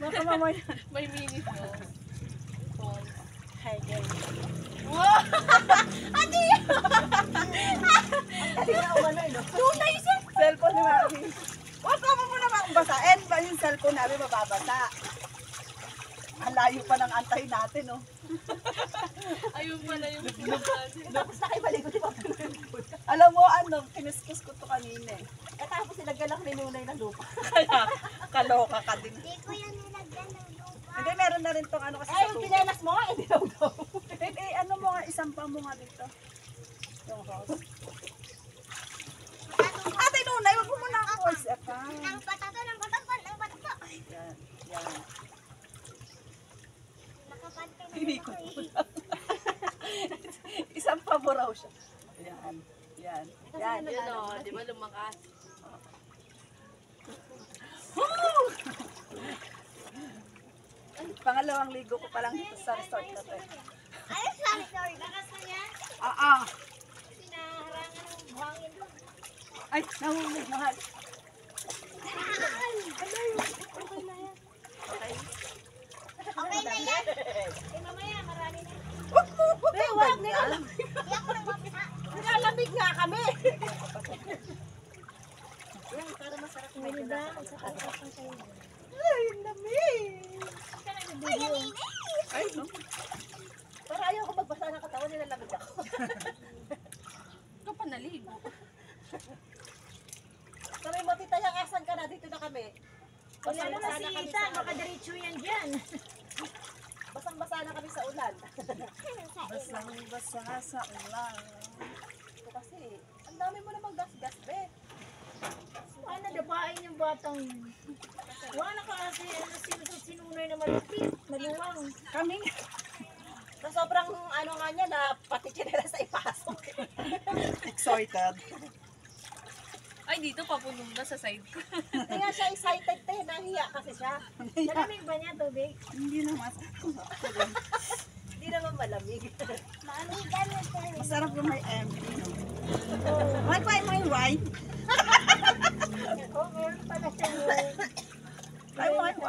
Baka mamaya. May minute ko. Hi guys. Wow! Adi! Adi na umano no? Tunay siya! Cellphone ni Mami. Huwag ka mo muna basahin ba yung cellphone namin mababasa. Ang layo pa ng antay natin, oh. Ayun pala yung Tapos na kayo maligo, di ba? Alam mo, ano, kiniskus ko to kanina eh. Eh tapos sinagalang ni Nunay ng lupa. Kaya, kaloka ka din. Hindi ko yan nilagyan ng lupa. Hindi, meron na rin tong ano kasi Ay, yung pinelas mo nga, hindi daw daw. Hindi, ano mo nga, isampa mo nga dito. Yung house. Ate Nunay, wag mo muna ang voice account. Ng patato, ng patato, ng patato. Yan, yan. Nakapantay na Hindi ako ko. eh. Isampa mo raw siya. Yan, yan. Yan. Yun o, di ba lumakas? Woo! Pangalawang ligo ko pa lang dito sa resort na to. Ay, sorry. Lakas na yan. Sinaharangan ng buhangin doon. Ay, nahulog mahal. Okay na yan. Okay. Okay na yan. Eh, mamaya, marami na. Wag mo, wag Be, mo wag, ganyan. Hindi ako nang mapisa. Nilalamig nga kami. Yan, para masarap may Ano ba? kinasa. Ay, lamig. Ay, yalinis. Ay, no. Para ayaw ko magbasa ng katawan, nilalamig ako. Ikaw pa naligo. Sabi mo, tita, yung asan ka na? Dito na kami. Wala na Basang-basa si kami Ita, sa- makadiretso yan dyan. Basang-basa na kami sa ulan. Basang-basa sa ulan. Ito kasi, ang dami mo namang gas-gas, be. Ano, dapain yung batang yun. Wala ka kasi, sinunay na malupit, maluwang. Kami na sobrang ano nga niya na pati chinela sa ipasok. Excited. Ay, dito papunong na sa side ko. Kaya siya excited te, nahiya kasi siya. Malamig ba niya, tubig? Hindi naman. Hindi naman malamig. Maamigan na ito. Masarap yung may MD. May wine. Oh, meron pala siya. May wine.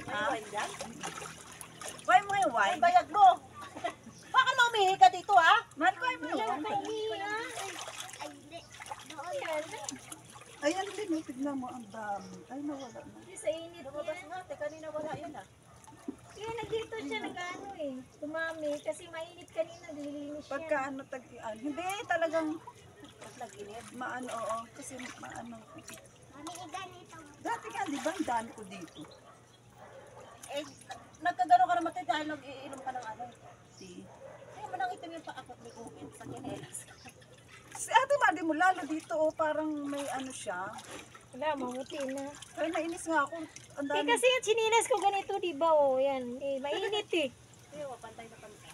May wine dyan? May wine. Bayag mo. Baka maumihi ka dito ha? Mahal ko may wine. Ay, hindi. Doon yan. Ayan din, tignan mo ang dami. Ay, nawala na. Hindi sa init Lumabas yan. nga, te, kanina wala yan ah. Kaya nandito siya nag-ano eh. Tumami. Kasi mainit kanina, nililinis siya. Pagka ano, hindi talagang nag-init. Maano, oo. Kasi maano. Maamigan ito. Dati nga, di ba, ang dami ko dito. Eh, nagkagano ka naman tayo dahil nag-iinom ka ng ano. Kaya mo nang itim yung paakot ni Uwin sa kinelas. Si ate Madi mo, lalo dito, oh, parang may ano siya. Wala, mamuti na. Kaya nainis nga ako. Ang Eh dami. kasi yung chinilas ko ganito, di ba? Oh, yan. Eh, mainit eh. Kaya, pantay na pantay.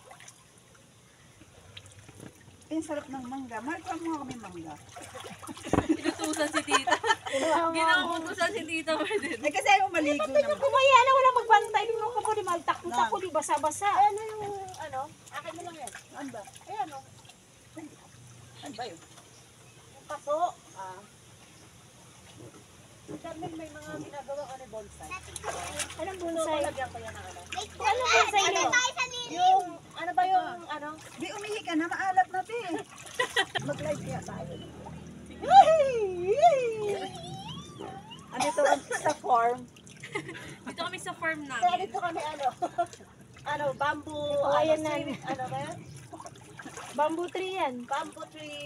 Eh, sarap ng mangga. Mahal ko mga kami mangga. Inutusan si tita. Ginautusan si tita Martin. Eh, kasi ayaw maligo naman. Kumaya na, wala magbantay. Nung ako di maltakot-tako, di basa-basa. Ano yung, ano? Akin mo lang yan. Ano ba? Eh, ano? Ano ba yun? Yung paso. Carmen, may mga ginagawa ka ni bonsai. Anong So, bonsai? palagyan ko yan ng ano. Anong bonsai nyo? Yung, ano ba yung, ano? Di umihi ka na, maalat na di. Mag-live kaya tayo. Ano ito sa farm? Dito kami sa farm Kaya namin. dito kami ano, ano, bamboo, Ito, ano, ayan na. ano ba yan? Bamboo tree yan. Bamboo tree,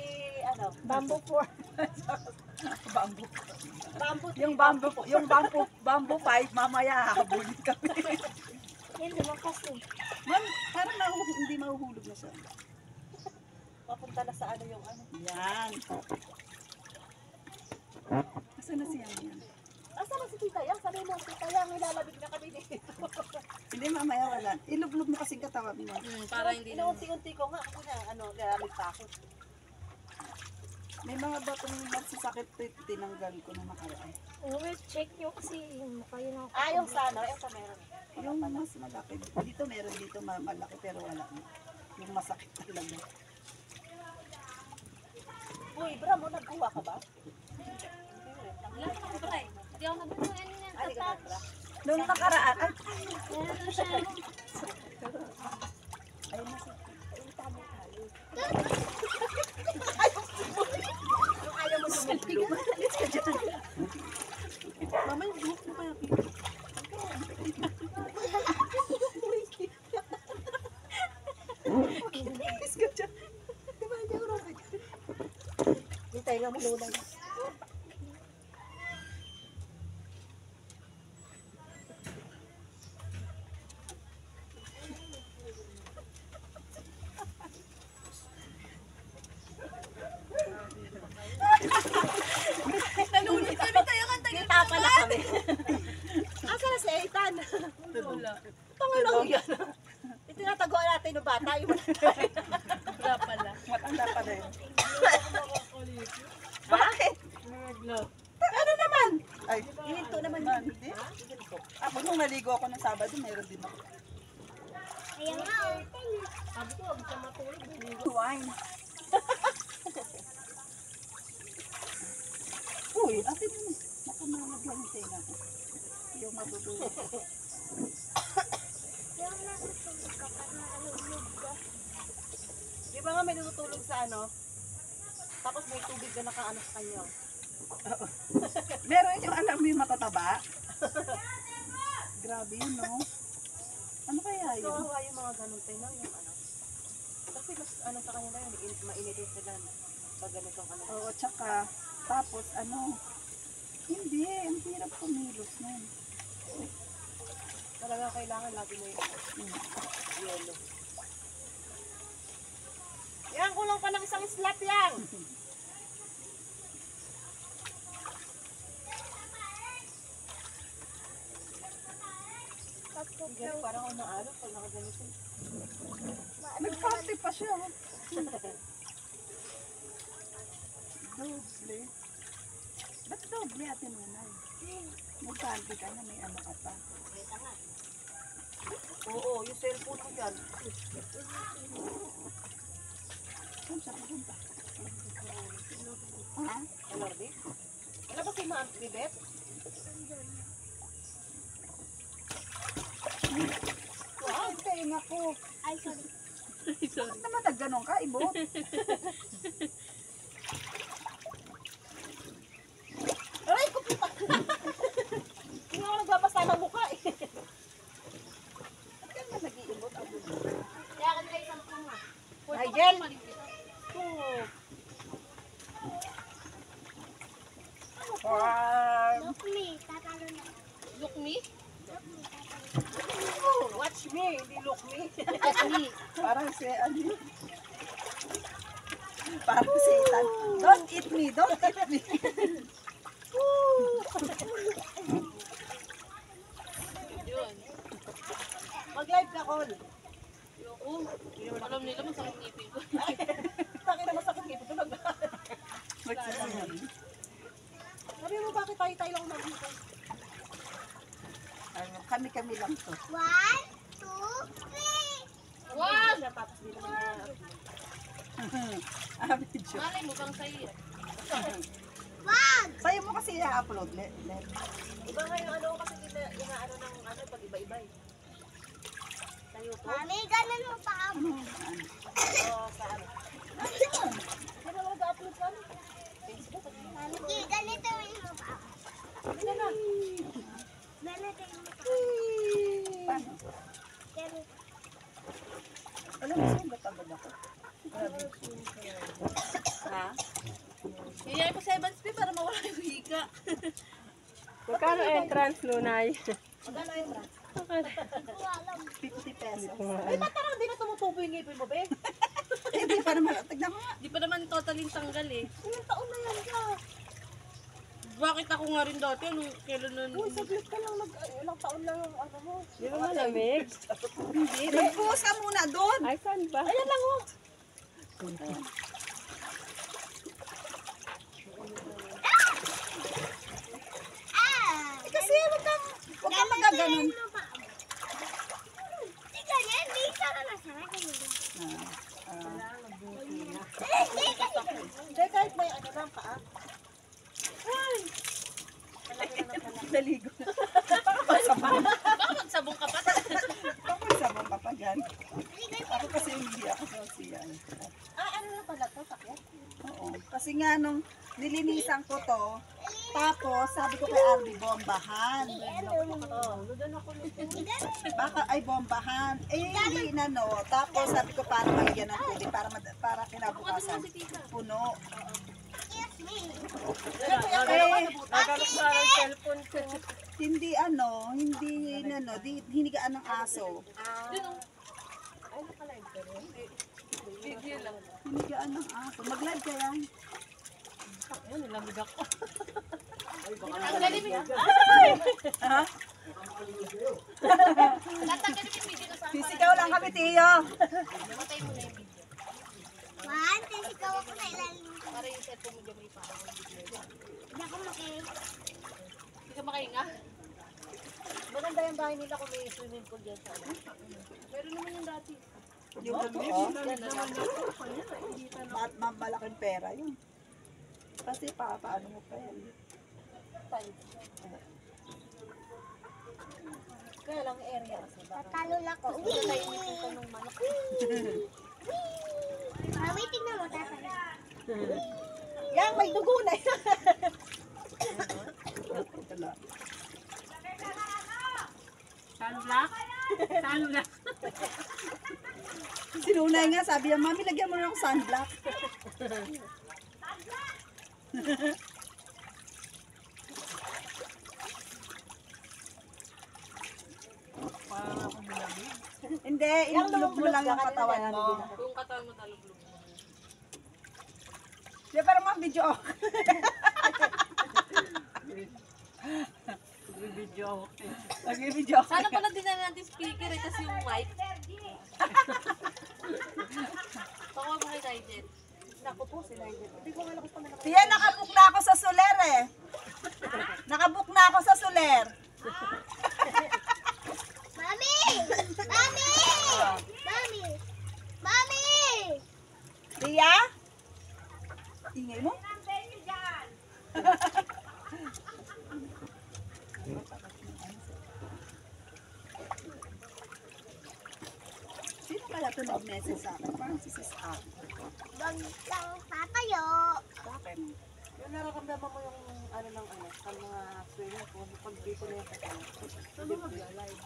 ano? Bamboo for. Bamboo. Yung bamboo 5, mamaya habulin kami. Yan, lumakas eh. Man, parang hindi mahuhulog na siya. Papunta na sa ano yung ano. Yan. Asan na siya yan? Asan na si Tita Yang? Sabi mo, Tita Yang, nilalabig na kami dito. Hindi, mamaya wala. Ilublog mo kasing katawan mo. Para hindi na. Inuunti-unti ko nga. Ako na, ano, garamig pa ako. May mga batong magsasakit tinanggal ko na nakaraan. Oh, wait, check nyo kasi yung mukha yun ako. Yung sa ano, yung sa meron. Yung mas malaki. Dito meron dito malaki pero wala na. Yung masakit talaga. Uy, bra mo, nagkuha ka ba? Wala naman, bray. Hindi ako nagbubuhay niya. Ay, di ka na, bra. Noong nakaraan. Ay, Meron siya. ayun na siya. Nung ayaw mo sumulog. Alis ka dyan. Mama, yung buhok mo kaya. Alis ka dyan. Diba, hindi ako robot. Hintay lang mo lulay. Nalunod kami tayo kan tayo. Kita pala kami. Asa na si Ethan? Wala. Pangalaw yan. Itinataguan natin ng bata. Yung matanda. Wala pala. Matanda pa rin. Bakit? Ano naman? Ay, hihinto naman yun. Hindi. Ako nung naligo ako ng Sabado, meron din ako. Ayan nga, oh. Sabi ko, huwag ka matulog. Wine. Uy, atin mo. Nakamamag lang yung tenga ko. Yung matutulog. Yung natutulog ka pa na alulog ka. Di ba nga may natutulog sa ano? Tapos may tubig na nakaano sa kanya. Meron yung alam mo yung matataba. Grabe yun, no? Ano kaya yun? Kawawa yung mga ganun tayo, no? Yung ano. Kasi mas ano sa kanya na yun, mainitin sila pag ganitong ano. Oo, tsaka, tapos ano, hindi, ang hirap kumilos na yun. Talaga kailangan lagi mo yung yellow. Yan, kulang pa ng isang slot yan! Ganun, parang umaarap pag nakaganito. Nag-party pa siya. Doble. Ba't doble atin nanay? Nag-party ka na, may ano ka pa. Oo, yung cellphone mo dyan. Saan siya pupunta? Ha? Lordi? Ano ba si Ma'am Bibet? Wow, tenga ko. Ay, sorry. Bakit naman nagganon ka, Ibot? Aray ko, puta! Hindi ako nagbabasa ng mukha eh. Ba't ka naman nag-iibot, Abo? Kaya ka nila isang punga. Nigel! Look me, tatalo na. Look me? Watch me, hindi look me. Look me. Parang si, ano parang si Ethan. Don't eat me, don't eat me. Yun. Mag-live ka, Col. Yoko. Alam nila masakit ngipin ko. Taki na masakit ngipin ko. Magsasabi. Sabi mo, bakit tayo lang mag-dito? Ano, kami-kami lang to. 1, 2, 3. Wag! Tapos di naman niya. Video. Malay mo bang sa'yo? Wag! Sa'yo mo kasi i-upload. Iba nga yung ano kasi inaano ng ano pag iba-iba eh. Sa'yo to? Mami, ganun mo pa ako. Oo, sa ano? Hindi na mag-upload ka ano? Facebook. Mami, ganito mo pa ako. Hindi na. Ganito mo pa ako. Paano? Ganito. Alam mo, saan ba't agad ako? Ha? Kaya po 7 para mawala yung hika. Magkano entrance, Lunay? Magkano yung brand? Walang. 50 pesos. Ay, ba't parang di na tumutubo yung ngipin mo, be? Hindi pa naman. Tignan mo nga. Di pa naman totally tanggal eh. Ilang taon na yan ka? Bakit ako nga rin dati? Anong kailan nun? Uy, saglit ka lang. Ilang taon lang yung ano mo. Di ba malamig? Hindi. Mag-pause ka muna doon. Ay, saan ba? Ayan lang oh. Ah! Kasi huwag kang magaganon. mo pa ako. Hindi ganyan, di sana na sana ganyan. Hindi kasi. Hindi, kahit may ano lang paa. Ay! Naligo na. Baka masama. nga nung nilinisan ko to, tapos sabi ko kay Arby, bombahan. Baka ay bombahan. Eh, hindi na no. Tapos sabi ko para maigyan ng tubig, para kinabukasan. Puno. Nagalok sa cellphone ko. Hindi di hinigaan ng aso. Video lang. Hinigaan ng aso. Mag-live ka yan. Ayun, nilamig ako. Ang galing mo. Ha? Tatanggalin yung video na sa akin. Sisigaw lang kami, Tiyo. Namatay mo na yung video. Para yung cellphone mo dyan may parang. Hindi ka makahinga? Maganda yung bahay nila kung may swimming pool dyan sa ano. Meron naman yung dati. Yung malaking pera yun. Kasi paano mo pa yan. Kaya lang area kasi. Talon ako. Kasi tayo nito nung manok. Mami, tingnan mo, tatay. Yan, may dugo na yan. Sunblock? Sunblock. Sinunay nga, sabi niya, Mami, lagyan mo na ng sunblock. Hindi, ilulog mo lang yung katawan mo. Kung katawan mo talublog mo. Di ba naman video ako? Nag-video ako. Sana pala din na natin speaker eh, kasi yung mic. Tawa mo kay Nigel. Naku po si Nigel. Hindi ko alam kung paano. Tiyan, nakabook na ako sa Soler eh. Nakabook na ako sa Soler. Mami! Mami! Mami! Mami! Tia? Ingay mo? Sino kaya ito nag-message sa akin? Parang si Sis Abby. Doon lang tatayo. Bakit? Yung nararamdaman mo yung ano ng ano, sa mga swimming pool, pag dito na yung kasama. Sa mga live.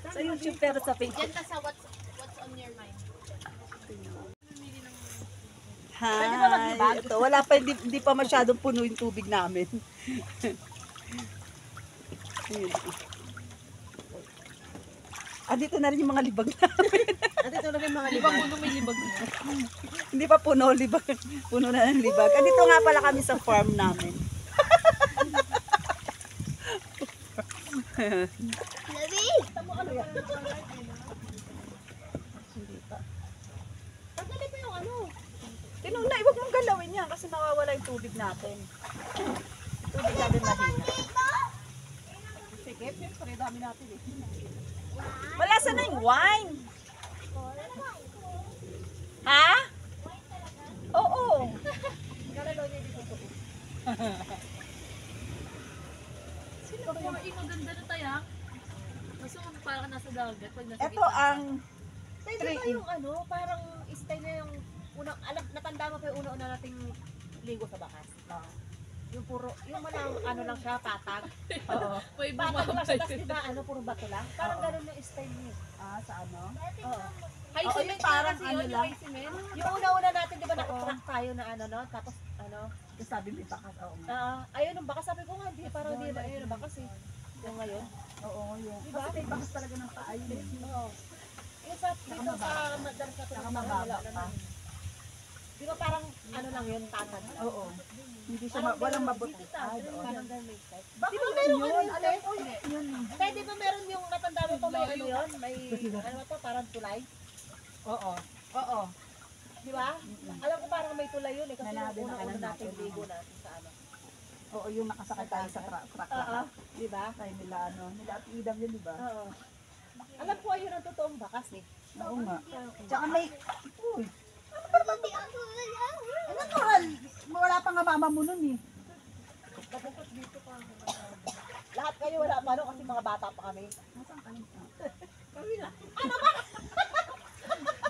Sa YouTube pero sa Facebook. Yan ka sa what's on your mind. Hi! Ito, wala pa, hindi pa masyadong puno yung tubig namin. Ayun. Dito na rin yung mga libag namin. Dito na yung mga Libag mo may libag mo. Hindi pa puno, libag. Puno na ng libag. Dito nga pala kami sa farm namin. Labi! Tanggalin mo yung ano. Tinulay, huwag mong galawin yan kasi mawawala yung tubig natin. Tubig natin mahina. Sige, siyempre, dami natin eh. Wala sana yung wine. Ha? Oo. Sino ba yung maganda na tayo? Gusto mo parang nasa dagat pag nasa Ito ang Pwede ba yung ano, parang style na yung unang, alam, natanda mo pa yung una-una nating ligo sa bakas? Yung puro, yung manang ano lang siya, patag. Oo. May Patag lang siya, tapos bumabay. di ba ano, puro bato lang? Parang ganun yung style niya. sa ano? Oo. High Oo, cement yung parang kasi ano yun, lang. high cement. Yung una-una natin, di ba nakatrack tayo na ano, no? Tapos ano, Sabi mo bakas. Oo. ayun ang bakas. Sabi ko nga, hindi, parang hindi na ayun ang bakas eh. Yung ngayon. Oo, yung. Diba? Kasi may bakas talaga ng paa yun. Oo. Yung sa, dito sa madalas na Saka mababa pa. Di ba parang ano lang yun, tatag? Oo. Hindi siya, walang mabuti. Ay, doon. Parang ganun may style. Baka Di ba yun meron yun? ano Alam yun? ko yun. Kaya di ba meron yung natanda mo pa may ano yun? May ano to, parang tulay? Oo. Oo. Di ba? Alam ko parang may tulay yun eh. Kasi Nanabi yung na una-una kanan natin natin. ligo natin sa ano. Oo, yung nakasakay tayo sa truck Oo. lang. Di ba? Tayo nila, ano, nila at idam yun, di ba? Oo. Alam ko ayun ang totoong bakas eh. Oo nga. Tsaka may, uy, Hindi ako ano ka, wala pa nga mama mo nun eh. Kapagkat dito pa. Lahat kayo wala pa no kasi mga bata pa kami. Nasaan ka nito?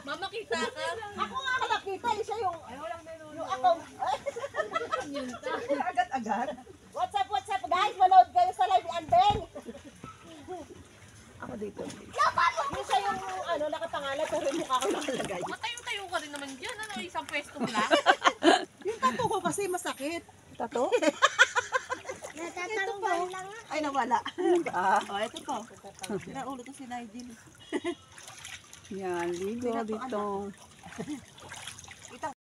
Mama makita ka. Ako nga nakakita, eh, siya yung, Ay, walang menu. yung account. Ay, Yun ka. agad-agad. What's up guys? Manood kayo sa live ni Andeng. Ako dito. Yung siya yung ano, nakapangalan pero yung mukha ko nakalagay. Matayo-tayo ka rin naman dyan. Ano, isang pwesto mo lang? Yung tato ko kasi masakit. Tato? Natatanggal lang. Ay, nawala. Oh, ito po. Pinaulo to si Nigel. Yan, ligo dito.